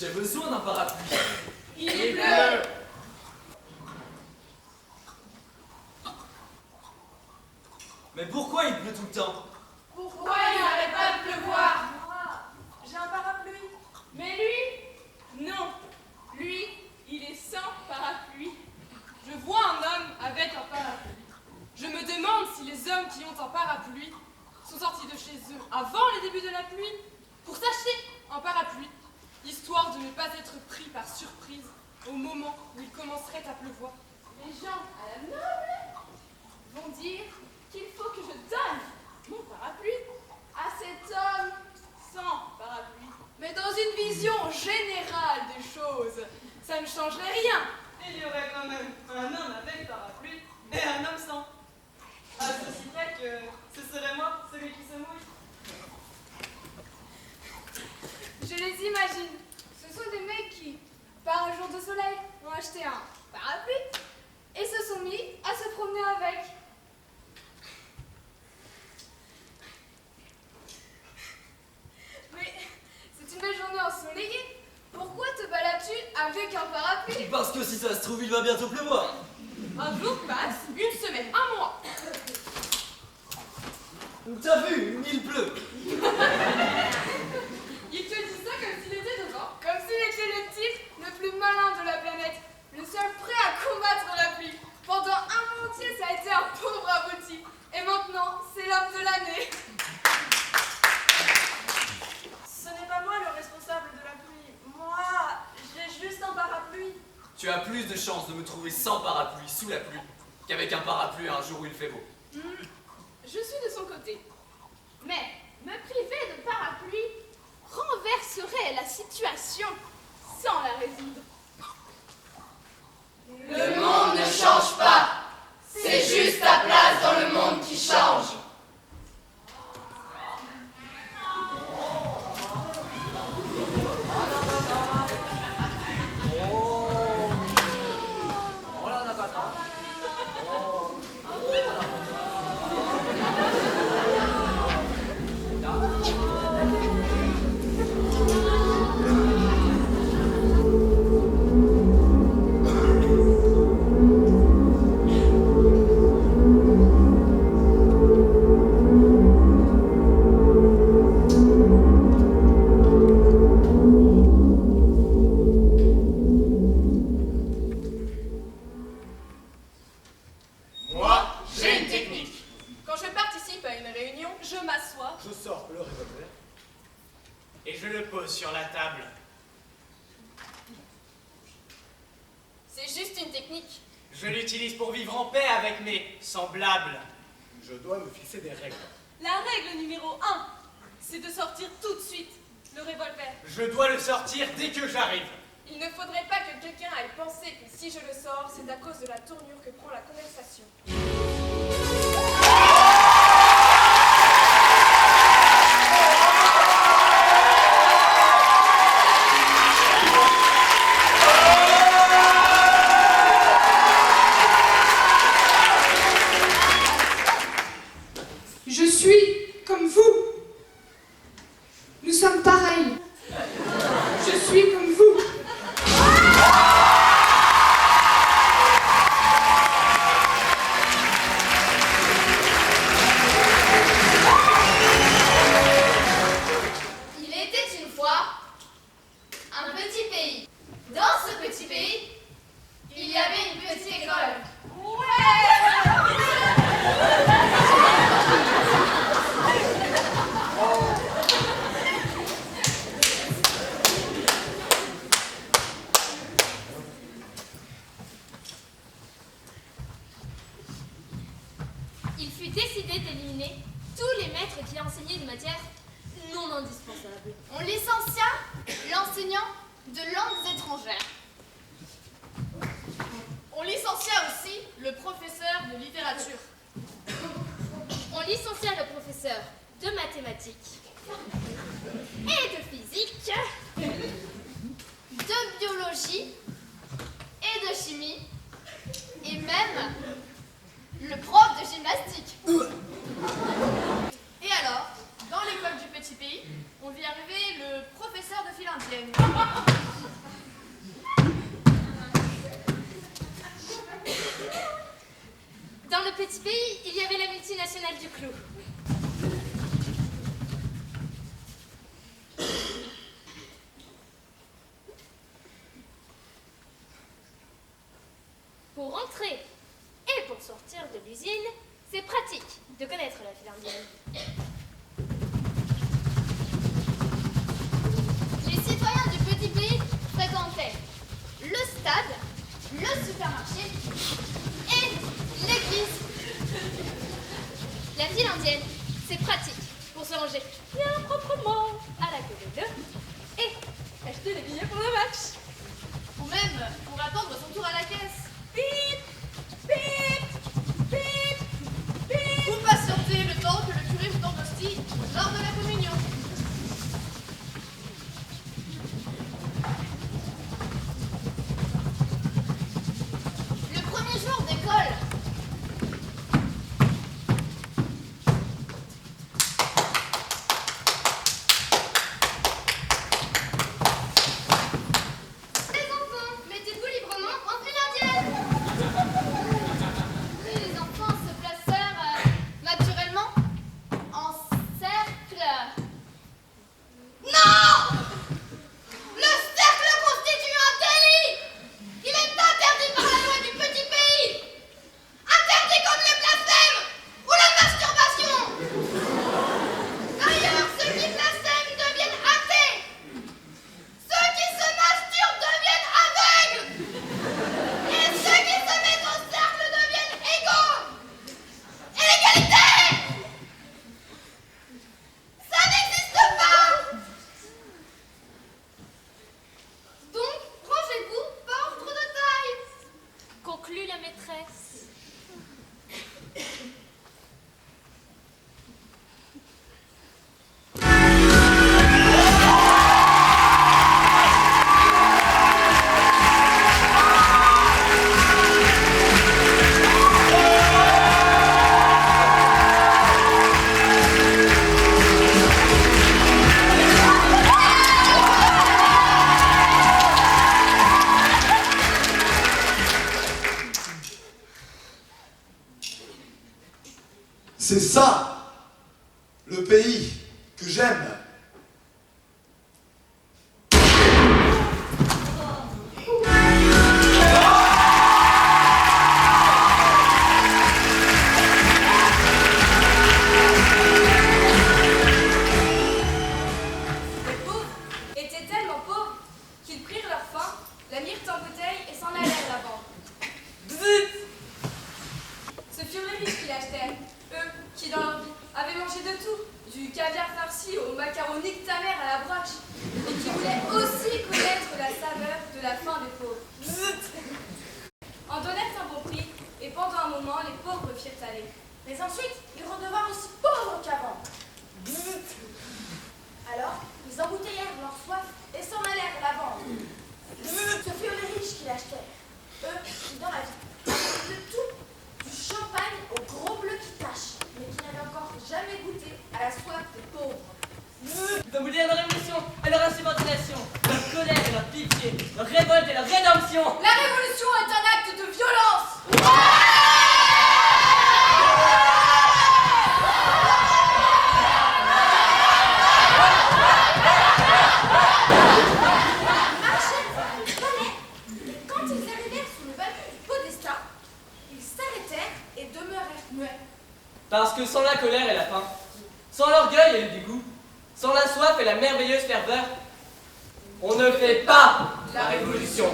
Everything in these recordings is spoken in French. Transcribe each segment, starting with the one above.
J'ai besoin d'un parapluie. Il pleut. Mais pourquoi il pleut tout le temps? Pourquoi il n'arrête pas de pleuvoir? J'ai un parapluie. Mais lui, non. Lui, il est sans parapluie. Je vois un homme avec un parapluie. Je me demande si les hommes qui ont un parapluie sont sortis de chez eux avant le début de la pluie pour s'acheter un parapluie, histoire de ne pas être pris par surprise au moment où il commencerait à pleuvoir. Les gens à la noble vont dire qu'il faut que je donne mon parapluie à cet homme sans parapluie. Mais dans une vision générale des choses, ça ne changerait rien. Il y aurait quand même un homme avec parapluie et un homme sans. À ceci près que ce serait moi, celui qui se mouille. Je les imagine. Ce sont des mecs qui, par un jour de soleil, ont acheté un parapluie et se sont mis à se promener avec. Mais c'est une belle journée ensoleillée. Pourquoi te balades-tu avec un parapluie? Parce que si ça se trouve, il va bientôt pleuvoir. Un jour passe, une semaine, un mois. T'as vu, il pleut. Il te dit ça comme s'il était devant. Comme s'il était le type le plus malin de la planète, le seul prêt à combattre la pluie. Pendant un mois entier, ça a été un pauvre abruti. Et maintenant, c'est l'homme de l'année. Ce n'est pas moi le responsable de la pluie. Moi, j'ai juste un parapluie. Tu as plus de chances de me trouver sans parapluie sous la pluie qu'avec un parapluie un jour où il fait beau. Je suis de son côté. Mais me priver de parapluie renverserait la situation sans la résoudre. Le monde ne change pas. C'est juste ta place dans le monde qui change. Sur la table. C'est juste une technique. Je l'utilise pour vivre en paix avec mes semblables. Je dois me fixer des règles. La règle numéro 1, c'est de sortir tout de suite le revolver. Je dois le sortir dès que j'arrive. Il ne faudrait pas que quelqu'un aille penser que si je le sors, c'est à cause de la tournure que prend la conversation. Je suis comme vous. Nous sommes pareils. Je suis comme vous. Il était une fois un petit pays. Dans ce petit pays, il y avait une petite école. Il fut décidé d'éliminer tous les maîtres qui enseignaient des matières non indispensables. On licencia l'enseignant de langues étrangères. On licencia aussi le professeur de littérature. On licencia le professeur de mathématiques et de physique, De biologie et de chimie. Et même le prof de gymnastique. Et alors, dans l'école du petit pays, on vit arriver le professeur de philo indienne. cuisine, c'est pratique de connaître la file indienne. Les citoyens du petit pays fréquentaient le stade, le supermarché et l'église. La file indienne, c'est pratique pour se ranger bien proprement à la queue de deux et acheter les billets pour le match. Ou même pour attendre son tour à la caisse. Bip, bip, bip, bip. Ou patienter le temps que le curé vous endostie lors de la communion. Le premier jour d'école. Les enfants, mettez-vous librement en file indienne. Et les enfants se placèrent naturellement en cercle. Non! Le cercle constitue un délit! Il est interdit par la loi du petit pays! Interdit comme le blasphème ou la masturbation! D'ailleurs, ceux qui blasphèment deviennent athées! Ceux qui se masturbent deviennent aveugles! Et ceux qui se mettent au cercle deviennent égaux! Et l'égalité! Ça n'existe pas! Donc, rangez-vous par ordre de taille! Conclut la maîtresse. C'est ça, le pays que j'aime. Les pauvres étaient tellement pauvres qu'ils prirent leur faim, la mirent en bouteille et s'en allèrent la vendre. Bzzzt. Ce furent les riches qui l'achetèrent, eux qui dans leur vie avaient mangé de tout, du caviar farci au macaroni de ta mère à la broche, et qui voulaient aussi connaître la saveur de la faim des pauvres. Bzzzt. En donnèrent un bon prix, et pendant un moment les pauvres firent aller. Mais ensuite, ils redevinrent aussi pauvres qu'avant. Bzzzt. Alors, ils embouteillèrent leur soif et s'en allèrent la vendre. Ce furent les riches qui l'achetèrent. Eux qui, dans la vie, avaient de tout, du champagne au gros bleu qui tâche, mais qui n'avaient encore jamais goûté à la soif des pauvres. Comme vous dites la révolution et leur insubordination, leur colère et leur pitié, leur révolte et leur rédemption. La révolution est un acte de violence. Marchaient, volaient, et quand ils arrivèrent sous le bahut du podestat, ils s'arrêtèrent et demeurèrent muets. Parce que sans la colère et la faim, sans l'orgueil et le dégoût, sans la soif et la merveilleuse ferveur, on ne fait pas la révolution.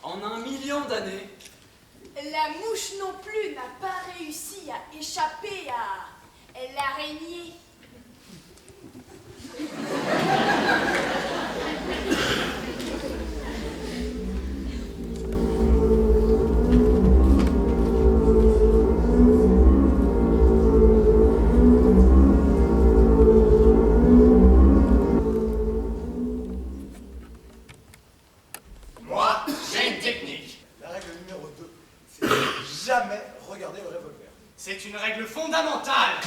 En 1 million d'années, La mouche non plus n'a pas réussi à échapper à l'araignée. Moi, j'ai une technique. La règle numéro 2, c'est de jamais regarder le revolver. C'est une règle fondamentale.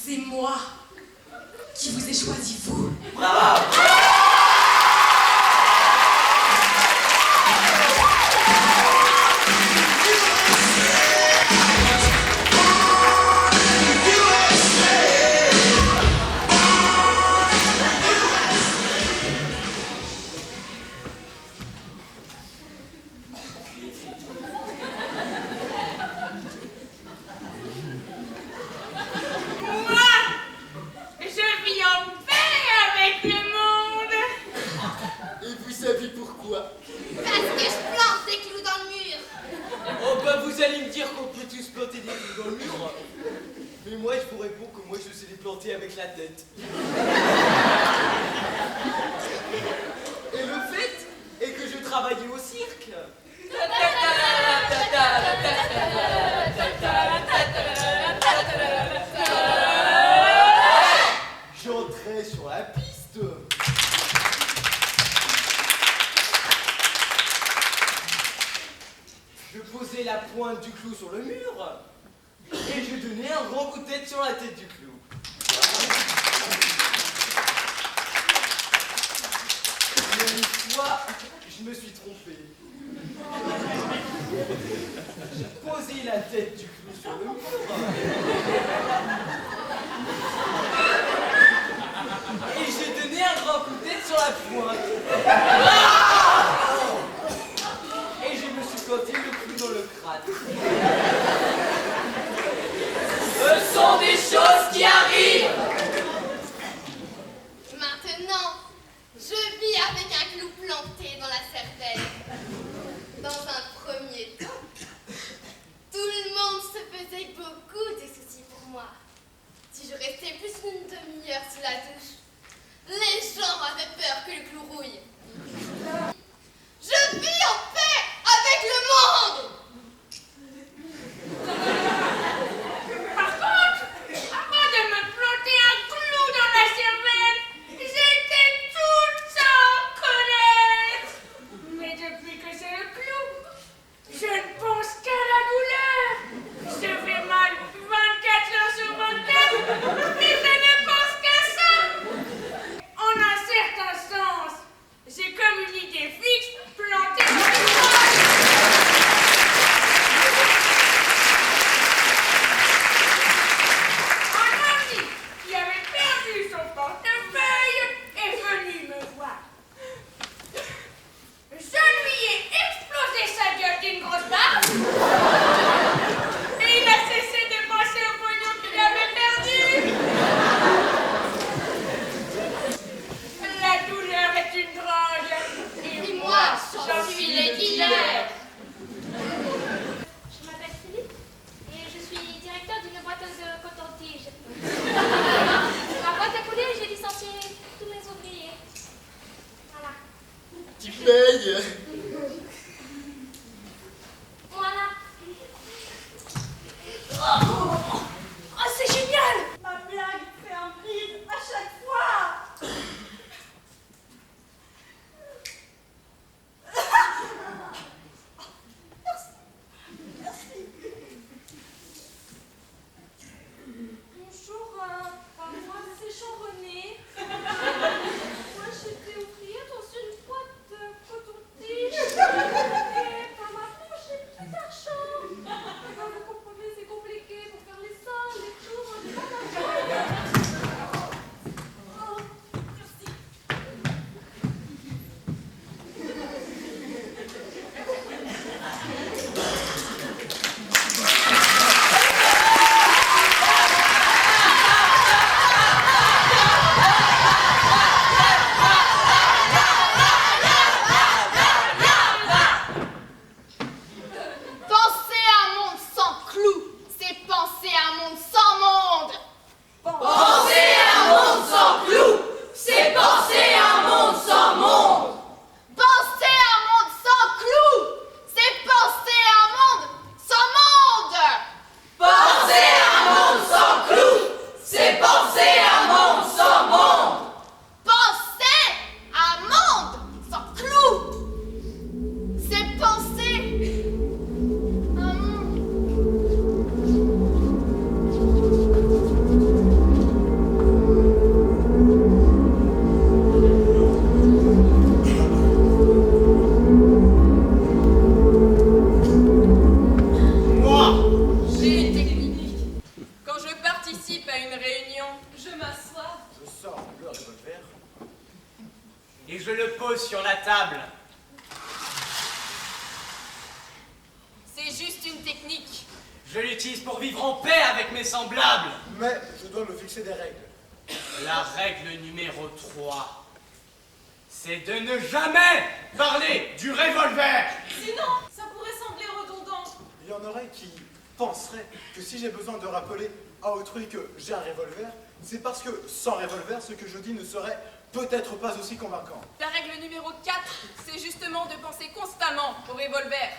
C'est moi qui vous ai choisi, vous. Je vis en paix avec le monde. Et vous savez pourquoi? Parce que je plante des clous dans le mur. Oh bah vous allez me dire qu'on peut tous planter des clous dans le mur. Mais moi je vous réponds que moi je sais les planter avec la tête. Et le fait est que je travaillais au cirque. J'entrais sur la piste. Je posais la pointe du clou sur le mur et je donnais un grand coup de tête sur la tête du clou. Mais une fois, je me suis trompé. J'ai posé la tête du clou sur le mur. Et j'ai donné un grand coup de tête sur la pointe. Et je me suis planté le clou dans le crâne. Ce sont des choses qui arrivent. Maintenant, je vis avec un clou planté dans la cervelle. Dans un premier temps, tout le monde se faisait beaucoup de soucis pour moi. à une réunion. Je m'assois. Je sors le revolver. Et je le pose sur la table. C'est juste une technique. Je l'utilise pour vivre en paix avec mes semblables. Mais je dois me fixer des règles. La règle numéro 3, c'est de ne jamais parler du revolver. Sinon, ça pourrait sembler redondant. Il y en aurait qui penseraient que si j'ai besoin de rappeler à autrui que j'ai un revolver, c'est parce que sans revolver, ce que je dis ne serait peut-être pas aussi convaincant. La règle numéro 4, c'est justement de penser constamment au revolver.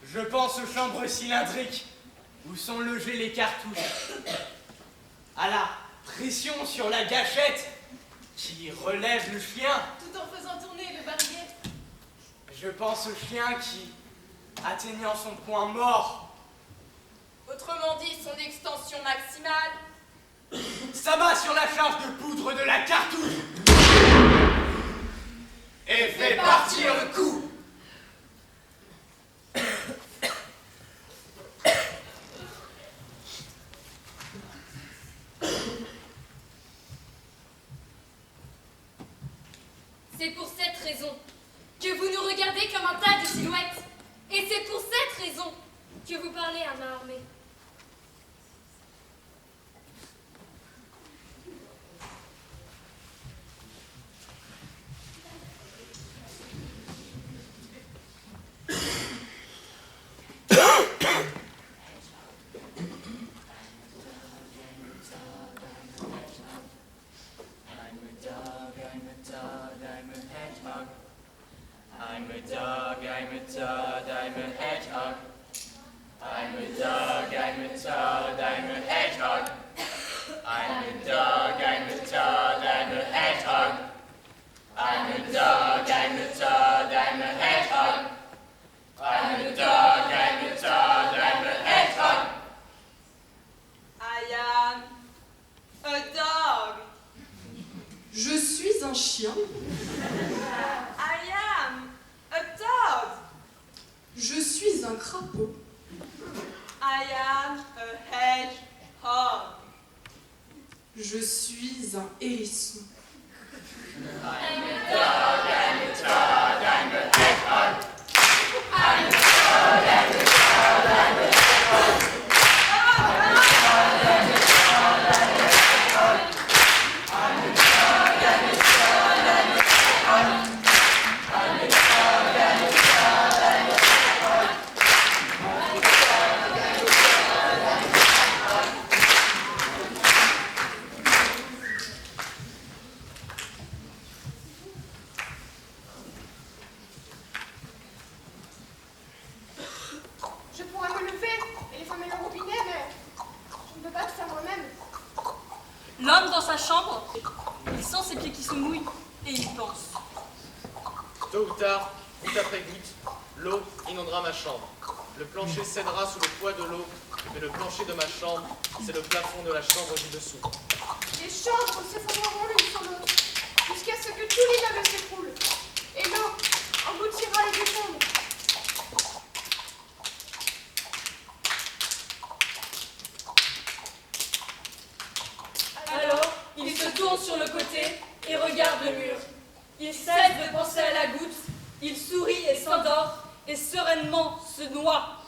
Je pense aux chambres cylindriques où sont logées les cartouches, à la pression sur la gâchette qui relève le chien. Tout en faisant tourner le barillet. Je pense au chien qui, atteignant son point mort, Autrement dit, son extension maximale. s'abat sur la charge de poudre de la cartouche et fait partir le coup. C'est pour cette raison que vous nous regardez comme un tas de silhouettes. Et c'est pour cette raison que vous parlez à main armée. I'm a dog, I'm a toad, I'm a hedgehog. I'm a dog, I'm a toad, I'm a hedgehog. I'm a dog, I'm a toad, I'm a hedgehog. I'm a dog, I'm a toad, I'm a hedgehog. I'm a dog, I'm a toad, I'm a hedgehog. I am a dog. Je suis un chien. I am a dog. Je suis un crapaud. I am a hedgehog. Je suis un hérisson. I'm a dog, I'm a toad, I'm a hedgehog. I'm a dog, I'm a toad, I'm a hedgehog. I'm a dog, I'm a toad, I'm a hedgehog. I'm a dog, I'm a toad, I'm a hedgehog. I'm a dog, I'm a toad, I'm a hedgehog. I'm a dog, I'm a toad, I'm a hedgehog. Je pourrais me lever et fermer le robinet, mais je ne peux pas le faire moi-même. L'homme dans sa chambre, il sent ses pieds qui se mouillent et il pense. Tôt ou tard, goutte après goutte, l'eau inondera ma chambre. Le plancher cédera sous le poids de l'eau, mais le plancher de ma chambre, c'est le plafond de la chambre du dessous. Les chambres s'effondreront l'une sur l'autre, jusqu'à ce que tout l'immeuble s'écroule. Et l'eau engloutira les deux chambres. Alors, il se tourne sur le côté et regarde le mur. Il cesse de penser à la goutte, il sourit et s'endort, et sereinement se noie.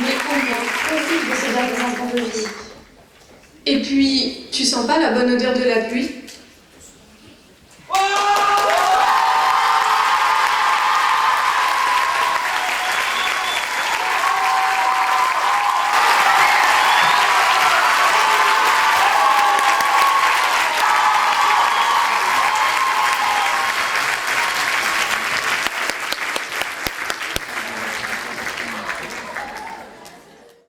Mais au moins, profite de ces derniers instants de vie. Et puis, tu sens pas la bonne odeur de la pluie?